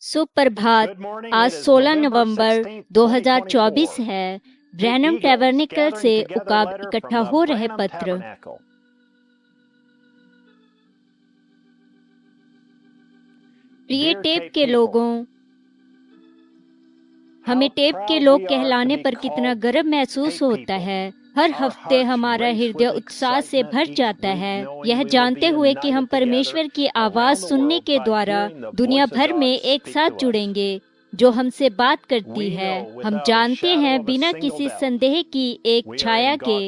सुप्रभात। आज 16 नवंबर 2024 है। ब्रैनम टैबरनेकल से उकाब इकट्ठा हो रहे पत्र। प्रिय टेप के लोगों, हमें टेप के लोग कहलाने पर कितना गर्व महसूस होता है। हर हफ्ते हमारा हृदय उत्साह से भर जाता है, यह जानते हुए कि हम परमेश्वर की आवाज सुनने के द्वारा दुनिया भर में एक साथ जुड़ेंगे जो हमसे बात करती है। हम जानते हैं बिना किसी संदेह की एक छाया के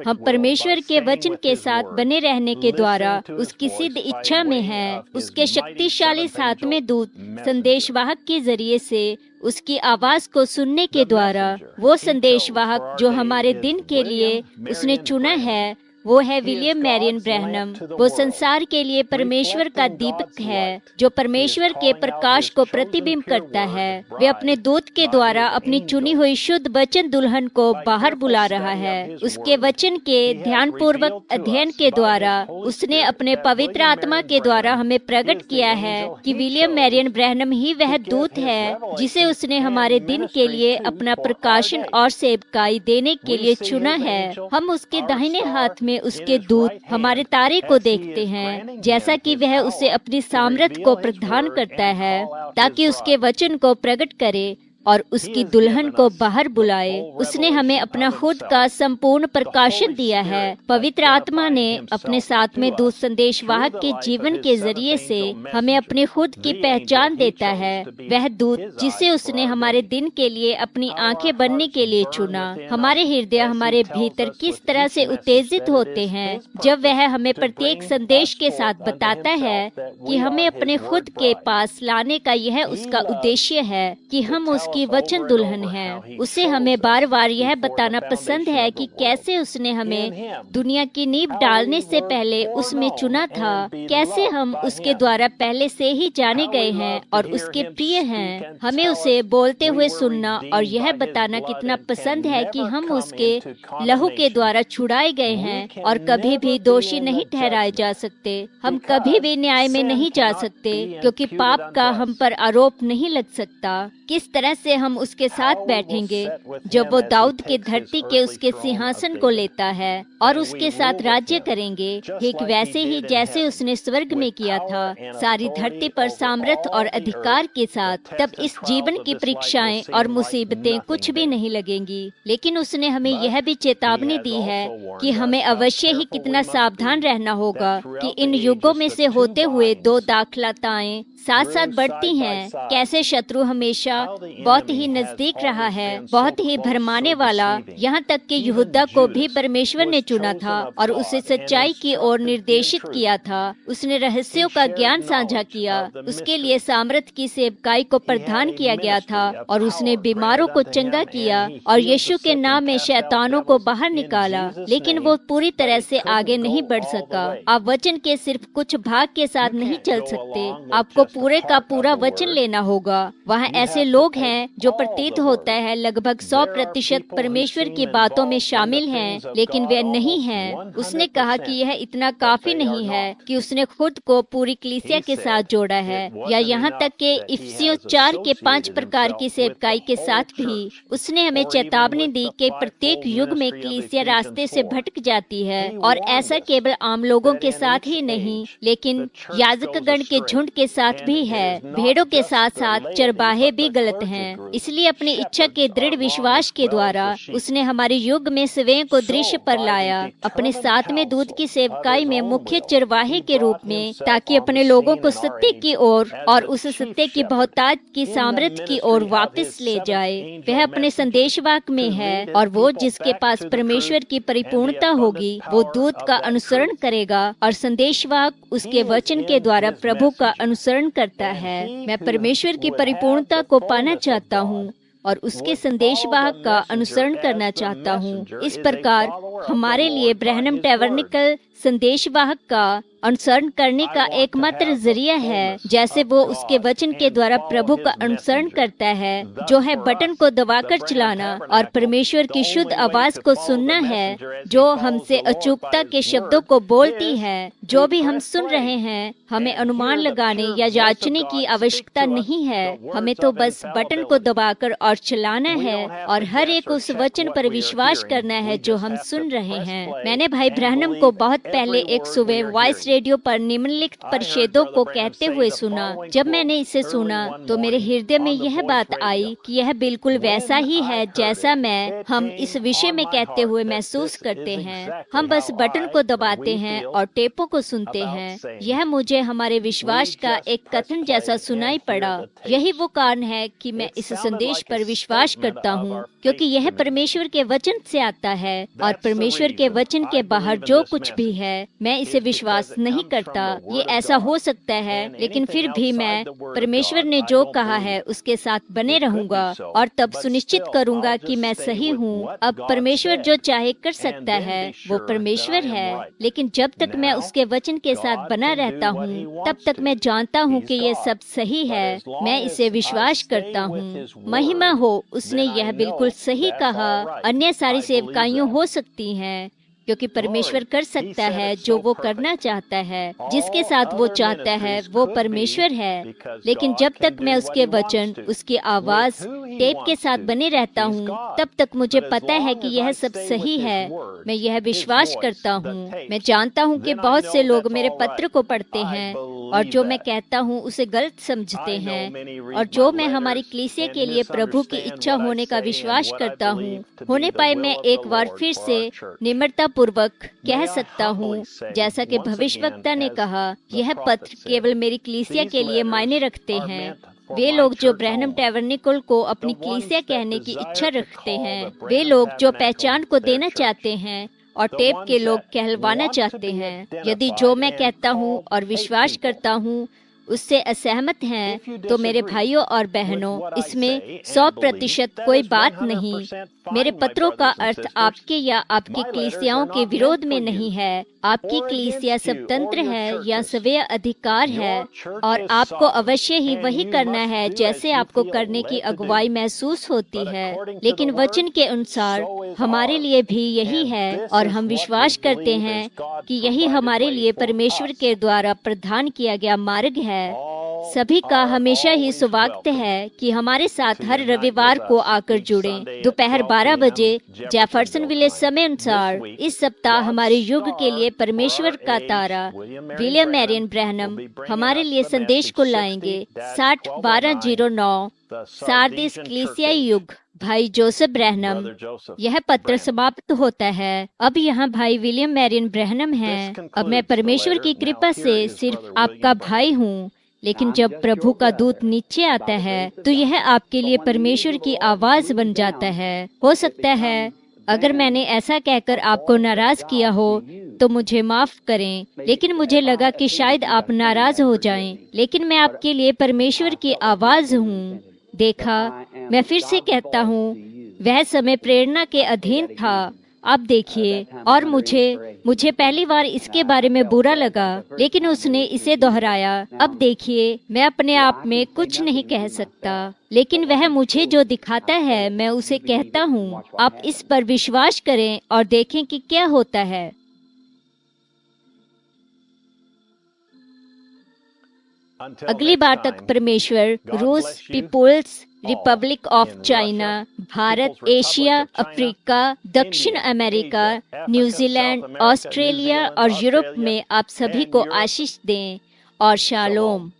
हम परमेश्वर के वचन के साथ बने रहने के द्वारा उसकी सिद्ध इच्छा में हैं। उसके शक्तिशाली सातवें दूत संदेशवाहक के जरिए से उसकी आवाज को सुनने के द्वारा वो संदेशवाहक जो हमारे दिन के लिए उसने चुना है वो है विलियम मैरियन ब्रैनम। वो संसार के लिए परमेश्वर का दीपक है जो परमेश्वर के प्रकाश को प्रतिबिंब करता है। वे अपने दूत के द्वारा अपनी चुनी हुई शुद्ध वचन दुल्हन को बाहर बुला रहा है। उसके वचन के ध्यानपूर्वक अध्ययन के द्वारा उसने अपने पवित्र आत्मा के द्वारा हमें प्रकट किया है कि विलियम मैरियन ब्रैनम ही वह दूत है जिसे उसने हमारे दिन के लिए अपना प्रकाशन और सेवकाई देने के लिए चुना है। हम उसके दाहिने हाथ में उसके दूत हमारे तारे को देखते हैं, जैसा कि वह उसे अपनी सामर्थ को प्रदान करता है ताकि उसके वचन को प्रकट करे और उसकी दुल्हन को बाहर बुलाए। उसने हमें अपना खुद का संपूर्ण प्रकाशन दिया है। पवित्र आत्मा ने अपने साथ में दूत संदेशवाहक के जीवन के जरिए से हमें अपने खुद की पहचान देता है। वह दूत जिसे उसने हमारे दिन के लिए अपनी आंखें बनने के लिए चुना। हमारे हृदय हमारे भीतर किस तरह से उत्तेजित होते हैं जब वह हमें प्रत्येक संदेश के साथ बताता है कि हमें अपने खुद के पास लाने का यह उसका उद्देश्य है कि हम उसकी वचन दुल्हन हैं। उसे हमें बार बार यह बताना पसंद है कि कैसे उसने हमें दुनिया की नींव डालने से पहले उसमें चुना था, कैसे हम उसके द्वारा पहले से ही जाने गए हैं और उसके प्रिय हैं। हमें उसे बोलते हुए सुनना और यह बताना कितना पसंद है कि हम उसके लहू के द्वारा छुड़ाए गए हैं और कभी भी दोषी नहीं ठहराए जा सकते। हम कभी भी न्याय में नहीं जा सकते क्योंकि पाप का हम पर आरोप नहीं लग सकता। किस तरह से हम उसके साथ बैठेंगे जब वो दाऊद के धरती के उसके सिंहासन को लेता है और उसके साथ राज्य करेंगे, ठीक वैसे ही जैसे उसने स्वर्ग में किया था, सारी धरती पर सामर्थ और अधिकार के साथ। तब इस जीवन की परीक्षाएं और मुसीबतें कुछ भी नहीं लगेंगी। लेकिन उसने हमें यह भी चेतावनी दी है कि हमें अवश्य ही कितना सावधान रहना होगा कि इन युगों में से होते हुए दो दाखलताएं साथ साथ बढ़ती हैं। कैसे शत्रु हमेशा बहुत ही नजदीक रहा है, बहुत ही भरमाने वाला, यहाँ तक कि यहूदा को भी परमेश्वर ने चुना था और उसे सच्चाई की ओर निर्देशित किया था। उसने रहस्यों का ज्ञान साझा किया, उसके लिए सामर्थ की सेवकाई को प्रदान किया गया था और उसने बीमारों को चंगा किया और यीशु के नाम में शैतानों को बाहर निकाला। लेकिन वो पूरी तरह से आगे नहीं बढ़ सका। आप वचन के सिर्फ कुछ भाग के साथ नहीं चल सकते, आपको पूरे का पूरा वचन लेना होगा। वहाँ ऐसे लोग हैं जो प्रतीत होता है लगभग 100% परमेश्वर की बातों में शामिल हैं, लेकिन वे नहीं हैं। उसने कहा कि यह इतना काफी नहीं है कि उसने खुद को पूरी कलीसिया के साथ जोड़ा है, या यहाँ तक कि इफिसियों 4 के 5 प्रकार की सेवकाई के साथ भी। उसने हमें चेतावनी दी कि प्रत्येक युग में कलीसिया रास्ते से भटक जाती है, और ऐसा केवल आम लोगों के साथ ही नहीं लेकिन याजकगण के झुंड के साथ भी है। भेड़ों के साथ साथ चरवाहे भी गलत हैं। इसलिए अपनी इच्छा के दृढ़ विश्वास के द्वारा उसने हमारे युग में स्वयं को दृश्य पर लाया, अपने साथ में दूत की सेवकाई में मुख्य चरवाहे के रूप में, ताकि अपने लोगों को सत्य की ओर और उस सत्य की बहुतायत की सामर्थ की ओर वापस ले जाए। वह अपने संदेशवाहक में है, और वो जिसके पास परमेश्वर की परिपूर्णता होगी वो दूत का अनुसरण करेगा और संदेशवाहक उसके वचन के द्वारा प्रभु का अनुसरण करता है। मैं परमेश्वर की परिपूर्णता को पाना चाहता हूँ और उसके संदेशवाहक का अनुसरण करना चाहता हूँ। इस प्रकार हमारे लिए ब्रहनम टैबरनेकल संदेशवाहक का अनुसरण करने का एकमात्र जरिया है, जैसे वो उसके वचन के द्वारा प्रभु का अनुसरण करता है, जो है बटन को दबाकर चलाना और परमेश्वर की शुद्ध आवाज को सुनना है, जो हमसे अचूकता के शब्दों को बोलती है। जो भी हम सुन रहे हैं, हमें अनुमान लगाने या जांचने की आवश्यकता नहीं है। हमें तो बस बटन को दबाकर और चलाना है और हर एक उस वचन पर विश्वास करना है जो हम सुन रहे हैं। मैंने भाई ब्रहनम को बहुत पहले एक सुबह वॉइस रेडियो पर निम्नलिखित परिच्छेदों को कहते हुए सुना। जब मैंने इसे सुना तो मेरे हृदय में यह बात आई कि यह बिल्कुल वैसा ही है जैसा हम इस विषय में कहते हुए महसूस करते हैं। हम बस बटन को दबाते हैं और टेपों को सुनते हैं। यह मुझे हमारे विश्वास का एक कथन जैसा सुनाई पड़ा। यही वो कारण है कि मैं इस संदेश पर विश्वास करता हूँ, क्योंकि यह परमेश्वर के वचन से आता है और परमेश्वर के वचन के बाहर जो कुछ भी है, मैं इसे विश्वास नहीं करता। ये ऐसा हो सकता है, लेकिन फिर भी मैं परमेश्वर ने जो कहा है उसके साथ बने रहूंगा और तब सुनिश्चित करूंगा कि मैं सही हूँ। अब परमेश्वर जो चाहे कर सकता है, वो परमेश्वर है, लेकिन जब तक मैं उसके वचन के साथ बना रहता हूँ, तब तक मैं जानता हूँ कि ये सब सही है। मैं इसे विश्वास करता हूँ। महिमा हो, उसने यह बिल्कुल सही कहा। अन्य सारी सेवकाइयाँ हो सकती हैं, क्योंकि परमेश्वर कर सकता है जो वो करना चाहता है। जिसके साथ वो चाहता है वो परमेश्वर है। लेकिन जब तक मैं उसके वचन, उसकी आवाज, टेप के साथ बने रहता हूँ, तब तक मुझे पता है कि यह सब सही है। मैं यह विश्वास करता हूँ। मैं जानता हूँ कि बहुत से लोग मेरे पत्र को पढ़ते हैं और जो मैं कहता हूँ उसे गलत समझते हैं, और जो मैं हमारी कलीसिया के लिए प्रभु की इच्छा होने का विश्वास करता हूँ, होने पाए मैं एक बार फिर से निम्रता पूर्वक कह सकता हूँ, जैसा कि भविष्यवक्ता ने कहा, यह पत्र केवल मेरी कलीसिया के लिए मायने रखते हैं। वे लोग जो ब्रहनम टैबरनेकल को अपनी कलीसिया कहने की इच्छा रखते हैं, वे लोग जो पहचान को देना चाहते हैं और टेप के लोग कहलवाना चाहते हैं। यदि जो मैं कहता हूँ और विश्वास करता हूँ उससे असहमत हैं, तो मेरे भाइयों और बहनों, इसमें 100% कोई बात नहीं। मेरे पत्रों का अर्थ आपके या आपकी कलीसियाओं के विरोध में नहीं है। आपकी कलीसिया स्वतंत्र है या स्वीय अधिकार है, और आपको अवश्य ही वही करना है जैसे आपको करने की अगुवाई महसूस होती है। लेकिन वचन के अनुसार हमारे लिए भी यही है, और हम विश्वास करते हैं कि यही हमारे लिए परमेश्वर के द्वारा प्रदान किया गया मार्ग है। सभी का हमेशा ही स्वागत है कि हमारे साथ हर रविवार को आकर जुड़ें। दोपहर 12 बजे जेफरसनविले समय अनुसार इस सप्ताह हमारे युग के लिए परमेश्वर का तारा विलियम मैरियन ब्रैनम हमारे लिए संदेश को लाएंगे। 60-1209 सार्दिस कलीसियाई युग, भाई जोसेफ ब्रैनम। यह पत्र समाप्त होता है। अब यहाँ भाई विलियम मैरियन ब्रैनम हैं। अब मैं परमेश्वर की कृपा से सिर्फ आपका भाई हूँ, लेकिन जब प्रभु का दूत नीचे आता है तो यह आपके लिए परमेश्वर की आवाज बन जाता है। हो सकता है अगर मैंने ऐसा कहकर आपको नाराज किया हो तो मुझे माफ करें, लेकिन मुझे लगा कि शायद आप नाराज हो जाएं। लेकिन मैं आपके लिए परमेश्वर की आवाज हूँ। देखा, मैं फिर से कहता हूँ, वह समय प्रेरणा के अधीन था। आप देखिए, और मुझे पहली बार इसके बारे में बुरा लगा, लेकिन उसने इसे दोहराया। अब देखिए, मैं अपने आप में कुछ नहीं कह सकता, लेकिन वह मुझे जो दिखाता है मैं उसे कहता हूँ। आप इस पर विश्वास करें और देखें कि क्या होता है। अगली बार तक परमेश्वर रूस, people's republic of China, Bharat, Asia, Africa, दक्षिण अमेरिका, न्यूजीलैंड, ऑस्ट्रेलिया और यूरोप में आप सभी को आशीष दें और शालोम।